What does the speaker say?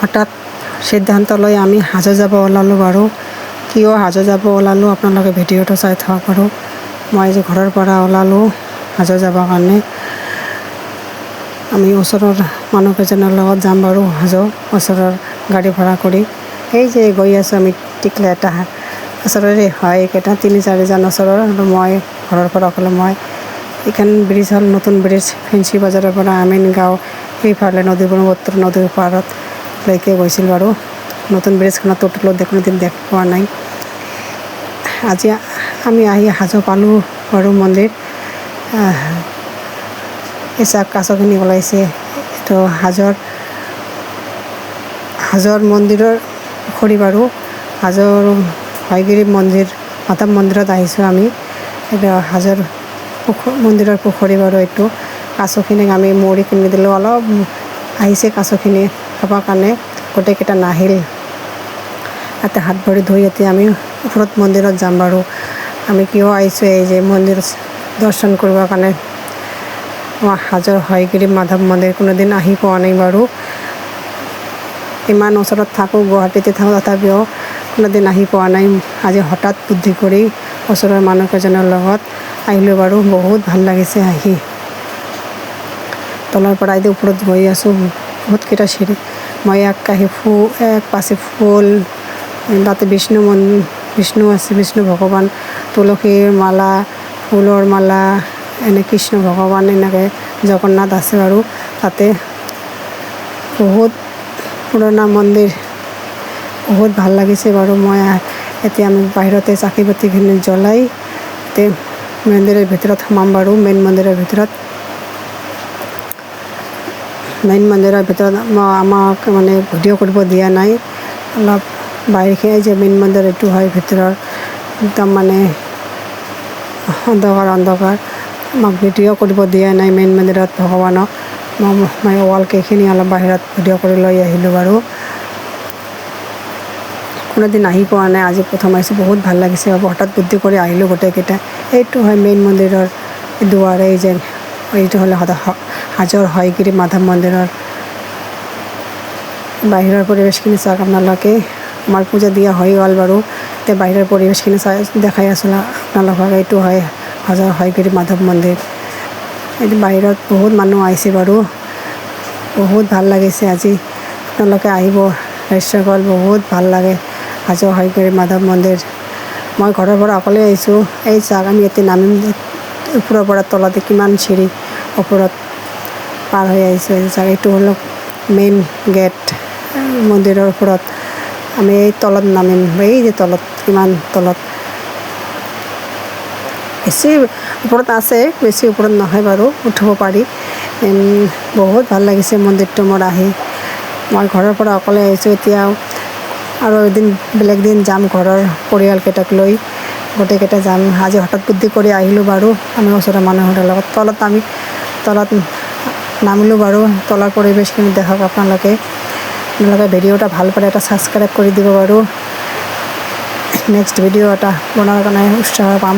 হঠাৎ সিদ্ধান্ত লৈ আমি হাজো যাব ওলালোঁ বাৰু। কিয় হাজো যাব ওলালোঁ আপোনালোকে ভিডিঅ'টো চাই থাকক বাৰু। মই যে ঘৰৰ পৰা ওলালোঁ হাজো যাবৰ কাৰণে। আমি ওচৰৰ মানুহকেইজনৰ লগত যাম বাৰু হাজো, ওচৰৰ গাড়ী ভাড়া কৰি। এই যে গৈ আছোঁ আমি টিকলাটা, ওচৰৰে হয় এইকেইটা 3-4জন ওচৰৰ, আৰু মই ঘৰৰ পৰা অকলে মই। এইখন ব্ৰিজ হ'ল নতুন ব্ৰিজ, ফেঞ্চি বজাৰৰ পৰা আমিন গাঁও সেইফালে ব্ৰহ্মপুত্ৰ নদীৰ পাৰতলৈকে গৈছিল বাৰু। নতুন ব্ৰিজখনত কোনোদিন দেখা পোৱা নাই। আজি আমি আহি হাজো পালোঁ বাৰু মন্দিৰ। এই চাওক কাছখিনি ওলাইছে। এইটো হাজোৰ মন্দিৰৰ পুখুৰী বাৰু। হাজোৰ হয়গ্ৰীৱ মন্দিৰ, মাধৱ মন্দিৰত আহিছোঁ আমি। এইটো হাজোৰ মন্দিৰৰ পুখুৰী বাৰু। এইটো কাছখিনিক আমি মৰি কিনি দিলোঁ, অলপ আহিছে কাছখিনি খাবৰ কাৰণে, গোটেইকেইটা নাহিল। তাতে হাত ভৰি ধুই এতিয়া আমি ওপৰত মন্দিৰত যাম বাৰু। আমি কিয় আহিছোঁ, এই যে মন্দিৰ দৰ্শন কৰিবৰ কাৰণে। হাজোৰ হয়গ্ৰীৱ মাধৱ মন্দিৰ কোনোদিন আহি পোৱা নাই বাৰু। ইমান ওচৰত থাকোঁ, গুৱাহাটীতে থাকোঁ, তথাপিও কোনোদিন আহি পোৱা নাই। আজি হঠাৎ বুদ্ধি কৰি ওচৰৰ মানুহকেইজনৰ লগত আহিলোঁ বাৰু। বহুত ভাল লাগিছে আহি। তলৰ পৰা এতিয়া ওপৰত গৈ আছোঁ, বহুতকেইটা চিৰি। মই এক পাছে ফুল, তাতে বিষ্ণু আছে, বিষ্ণু ভগৱান, তুলসীৰ মালা, ফুলৰ মালা, এনে কৃষ্ণ ভগৱান, এনেকৈ জগন্নাথ আছে বাৰু। তাতে বহুত পুৰণা মন্দিৰ, বহুত ভাল লাগিছে বাৰু। মই এতিয়া আমি বাহিৰতে চাকি বাতিখিনি জ্বলাই তাতে মন্দিৰৰ ভিতৰত সোমাম বাৰু। মেইন মন্দিৰৰ ভিতৰত আমাক মানে ভিডিঅ' কৰিব দিয়া নাই। অলপ বাহিৰখিনি যে মেইন মন্দিৰ এইটো হয় ভিতৰৰ, একদম মানে অন্ধকাৰ। আমাক ভিডিঅ' কৰিব দিয়া নাই মেইন মন্দিৰত ভগৱানক। মই ৱালকেইখিনি অলপ বাহিৰত ভিডিঅ' কৰি লৈ আহিলোঁ বাৰু। কোনোদিন আহি পোৱা নাই, আজি প্ৰথম আহিছোঁ। বহুত ভাল লাগিছে, হঠাৎ বুদ্ধি কৰি আহিলোঁ গোটেইকেইটা। এইটো হয় মেইন মন্দিৰৰ দুৱাৰ। এই যে এইটো হ'লে হাজোৰ হয়গ্ৰীৱ মাধৱ মন্দিৰৰ বাহিৰৰ পৰিৱেশখিনি চাওক আপোনালোকে। আমাৰ পূজা দিয়া হৈ গ'ল বাৰু। এতিয়া বাহিৰৰ পৰিৱেশখিনি দেখাই আছোঁ আপোনালোকক। এইটো হয় হাজোৰ হয়গ্ৰীৱ মাধৱ মন্দিৰ। এইটো বাহিৰত বহুত মানুহ আহিছে বাৰু। বহুত ভাল লাগিছে আজি। আপোনালোকে আহিব, দৃশ্যবোৰ বহুত ভাল লাগে। হাজো হয়গ্ৰীৱ মাধৱ মন্দিৰ। মই ঘৰৰ পৰা অকলে আহিছোঁ। এই চাওক আমি এতিয়া নামিম, ওপৰৰ পৰা তলতে কিমান চিৰি ওপৰত পাৰ হৈ আহিছোঁ। এই চাওক, এইটো হ'ল মেইন গেট মন্দিৰৰ ওপৰত। আমি এই তলত নামিম, এই যে তলত, কিমান তলত, বেছি ওপৰত আছে, বেছি ওপৰত নহয় বাৰু, উঠিব পাৰি। বহুত ভাল লাগিছে মন্দিৰটো মোৰ আহি। মই ঘৰৰ পৰা অকলে আহিছোঁ। এতিয়া আৰু এদিন বেলেগ দিন যাম ঘৰৰ পৰিয়ালকেইটাক লৈ, গোটেইকেইটা যাম। আজি হঠাৎ বুদ্ধি কৰি আহিলোঁ বাৰু আমি ওচৰৰ মানুহৰ লগত। তলত নামিলোঁ বাৰু। তলৰ পৰিৱেশখিনি দেখাওক আপোনালোকে ভিডিঅ'টা ভাল পালে এটা ছাবস্ক্ৰাইব কৰি দিব বাৰু। নেক্সট ভিডিঅ' এটা বনোৱাৰ কাৰণে উৎসাহ পাম।